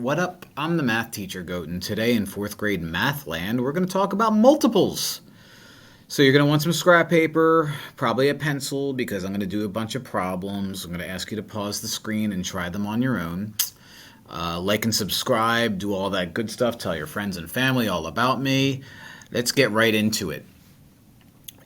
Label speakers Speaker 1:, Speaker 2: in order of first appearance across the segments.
Speaker 1: What up? I'm the math teacher, Goat, and today in fourth grade math land, we're going to talk about multiples. So you're going to want some scrap paper, probably a pencil, because I'm going to do a bunch of problems. I'm going to ask you to pause the screen and try them on your own. Like and subscribe, do all that good stuff. Tell your friends and family all about me. Let's get right into it.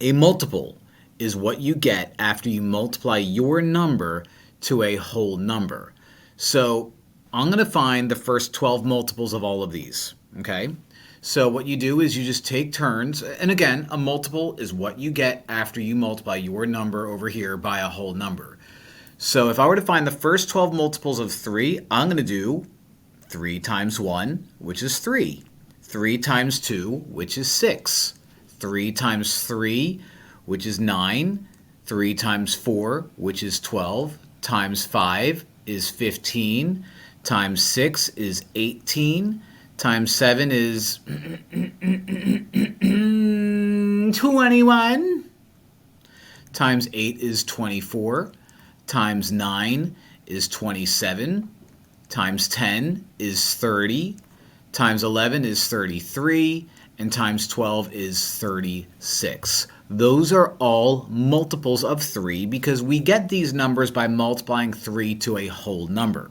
Speaker 1: A multiple is what you get after you multiply your number to a whole number. So I'm going to find the first 12 multiples of all of these, okay? So what you do is you just take turns, and again, a multiple is what you get after you multiply your number over here by a whole number. So if I were to find the first 12 multiples of 3, I'm going to do 3 times 1, which is 3. 3 times 2, which is 6. 3 times 3, which is 9. 3 times 4, which is 12. Times 5 is 15. Times 6 is 18. Times 7 is 21. Times 8 is 24. Times 9 is 27. Times 10 is 30. Times 11 is 33. And times 12 is 36. Those are all multiples of 3 because we get these numbers by multiplying 3 to a whole number.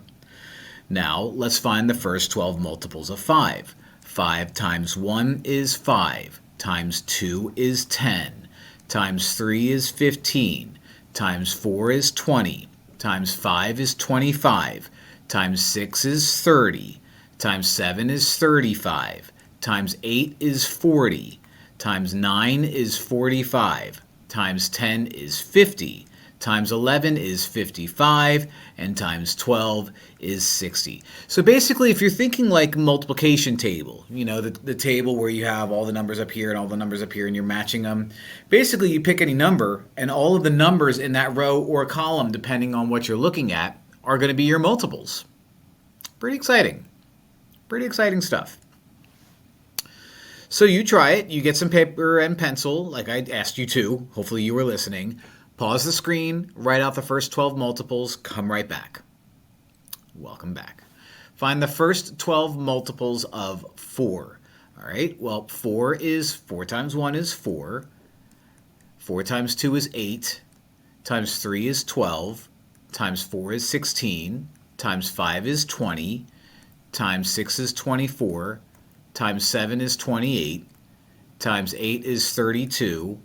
Speaker 1: Now, let's find the first 12 multiples of 5. 5 times 1 is 5. Times 2 is 10. Times 3 is 15. Times 4 is 20. Times 5 is 25. Times 6 is 30. Times 7 is 35. Times 8 is 40. Times 9 is 45. Times 10 is 50. Times 11 is 55. And times 12 is 60. So basically, if you're thinking like multiplication table, you know, the table where you have all the numbers up here and all the numbers up here and you're matching them, basically you pick any number and all of the numbers in that row or column, depending on what you're looking at, are going to be your multiples. Pretty exciting. Pretty exciting stuff. So you try it. You get some paper and pencil, like I asked you to. Hopefully you were listening. Pause the screen, write out the first 12 multiples, come right back. Welcome back. Find the first 12 multiples of 4. All right, well, 4 times 1 is 4. 4 times 2 is 8. Times 3 is 12. Times 4 is 16. Times 5 is 20. Times 6 is 24. Times 7 is 28. Times 8 is 32.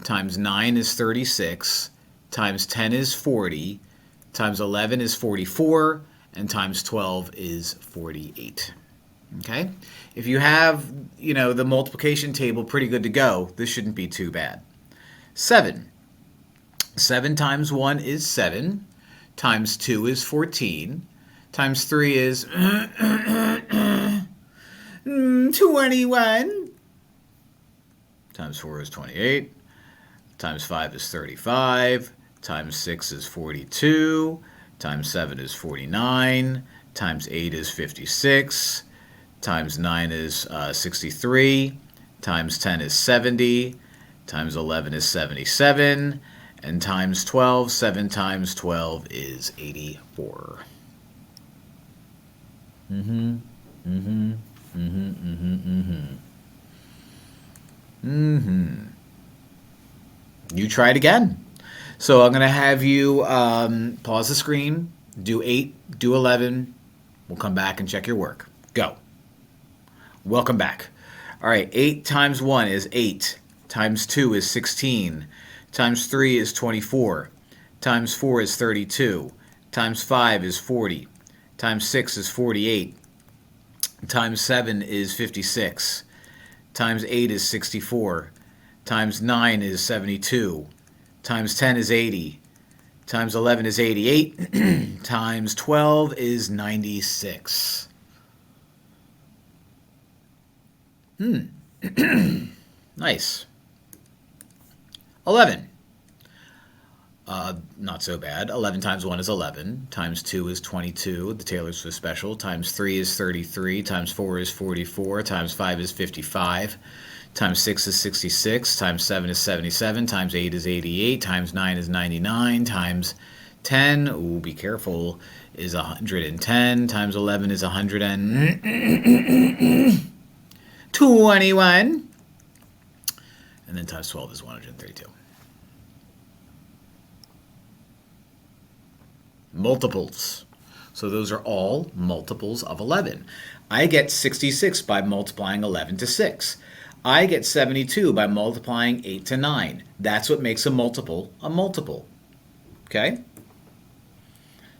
Speaker 1: Times 9 is 36. Times 10 is 40. Times 11 is 44. And times 12 is 48. Okay? If you have, the multiplication table pretty good to go, this shouldn't be too bad. 7. 7 times 1 is 7. Times 2 is 14. Times 3 is 21. Times 4 is 28. Times 5 is 35. Times 6 is 42. Times 7 is 49. Times 8 is 56. Times 9 is 63. Times 10 is 70. Times 11 is 77. And times 12, 7 times 12 is 84. You try it again. So I'm going to have you pause the screen, do 8, do 11. We'll come back and check your work. Go. Welcome back. All right, 8 times 1 is 8. Times 2 is 16. Times 3 is 24. Times 4 is 32. Times 5 is 40. Times 6 is 48. Times 7 is 56. Times 8 is 64. Times 9 is 72. Times 10 is 80. Times 11 is 88. Times 12 is 96. Nice. 11. Not so bad. 11 times 1 is 11. Times 2 is 22. The Taylor's for special. Times 3 is 33. Times 4 is 44. Times 5 is 55. Times 6 is 66. Times 7 is 77. Times 8 is 88. Times 9 is 99. Times 10, ooh, be careful, is 110 times 11 is 121. And then times 12 is 132. Multiples. So those are all multiples of 11. I get 66 by multiplying 11 to 6. I get 72 by multiplying 8 to 9. That's what makes a multiple a multiple. Okay?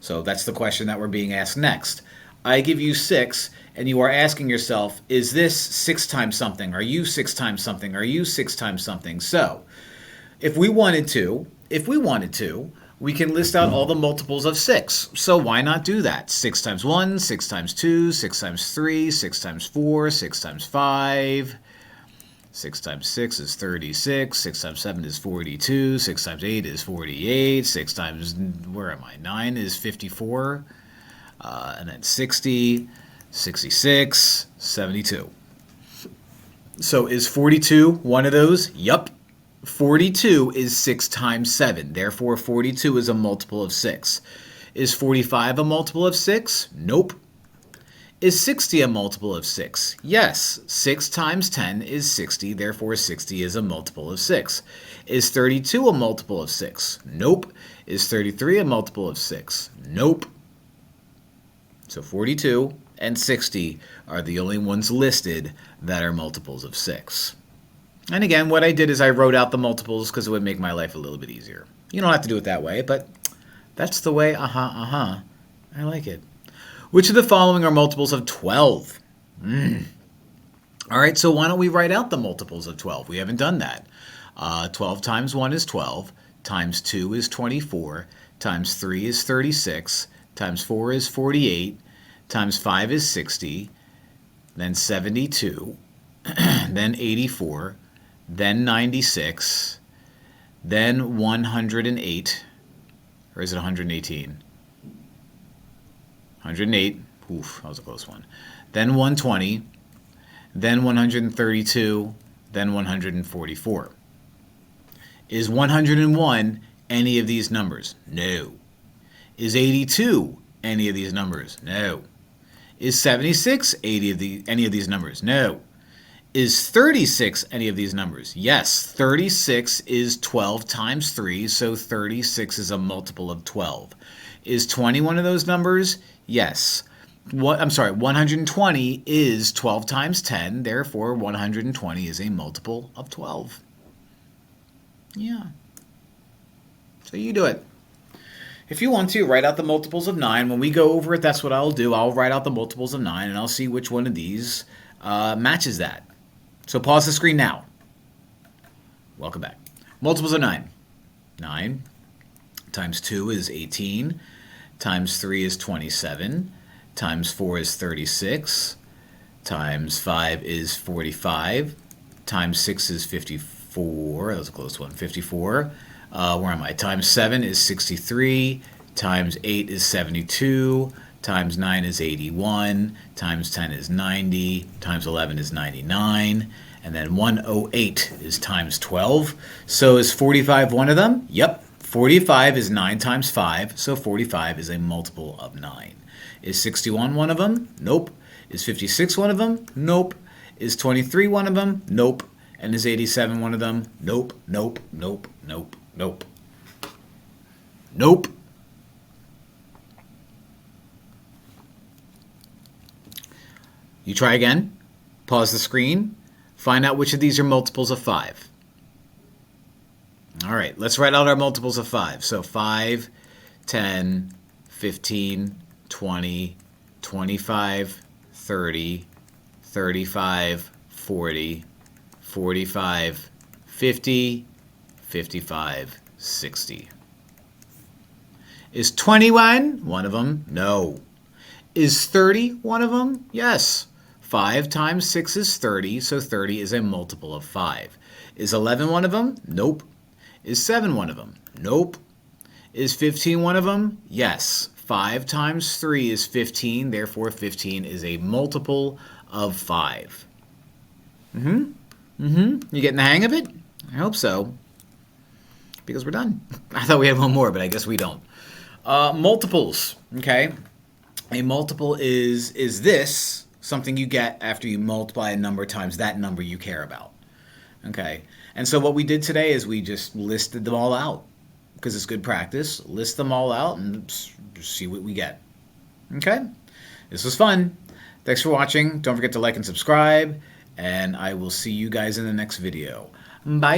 Speaker 1: So that's the question that we're being asked next. I give you 6, and you are asking yourself, is this 6 times something? Are you 6 times something? Are you 6 times something? So, if we wanted to, we can list out all the multiples of 6. So why not do that? 6 times 1, 6 times 2, 6 times 3, 6 times 4, 6 times 5. 6 times 6 is 36, 6 times 7 is 42, 6 times 8 is 48, 6 times, 9 is 54, and then 60, 66, 72. So is 42 one of those? Yup. 42 is 6 times 7, therefore 42 is a multiple of 6. Is 45 a multiple of 6? Nope. Is 60 a multiple of 6? Yes. 6 times 10 is 60, therefore 60 is a multiple of 6. Is 32 a multiple of 6? Nope. Is 33 a multiple of 6? Nope. So 42 and 60 are the only ones listed that are multiples of 6. And again, what I did is I wrote out the multiples because it would make my life a little bit easier. You don't have to do it that way, but that's the way, I like it. Which of the following are multiples of 12? All right, so why don't we write out the multiples of 12? We haven't done that. 12 times 1 is 12, times 2 is 24, times 3 is 36, times 4 is 48, times 5 is 60, then 72, then 84, then 96, then 108, or is it 118? 108, oof, that was a close one. Then 120, then 132, then 144. Is 101 any of these numbers? No. Is 82 any of these numbers? No. Is 76 any of these numbers? No. Is 36 any of these numbers? Yes. 36 is 12 times 3, so 36 is a multiple of 12. Is 20 one of those numbers? Yes. 120 is 12 times 10, therefore 120 is a multiple of 12. Yeah. So you do it. If you want to, write out the multiples of 9. When we go over it, that's what I'll do. I'll write out the multiples of 9, and I'll see which one of these matches that. So pause the screen now. Welcome back. Multiples of 9. 9 times 2 is 18, times 3 is 27, times 4 is 36, times 5 is 45, times 6 is 54. That was a close one. 54. Where am I? Times 7 is 63, times 8 is 72, times 9 is 81, times 10 is 90, times 11 is 99, and then 108 is times 12. So is 45 one of them? Yep. 45 is 9 times 5, so 45 is a multiple of 9. Is 61 one of them? Nope. Is 56 one of them? Nope. Is 23 one of them? Nope. And is 87 one of them? Nope, nope, nope, nope, nope. Nope. You try again. Pause the screen. Find out which of these are multiples of 5. All right, let's write out our multiples of 5. So 5, 10, 15, 20, 25, 30, 35, 40, 45, 50, 55, 60. Is 21 one of them? No. Is 30 one of them? Yes. 5 times 6 is 30, so 30 is a multiple of 5. Is 11 one of them? Nope. Is 7 one of them? Nope. Is 15 one of them? Yes. 5 times 3 is 15, therefore 15 is a multiple of 5. You getting the hang of it? I hope so. Because we're done. I thought we had one more, but I guess we don't. Multiples, okay? A multiple is this, something you get after you multiply a number times that number you care about. Okay? And so what we did today is we just listed them all out because it's good practice. List them all out and see what we get. Okay? This was fun. Thanks for watching. Don't forget to like and subscribe, and I will see you guys in the next video. Bye!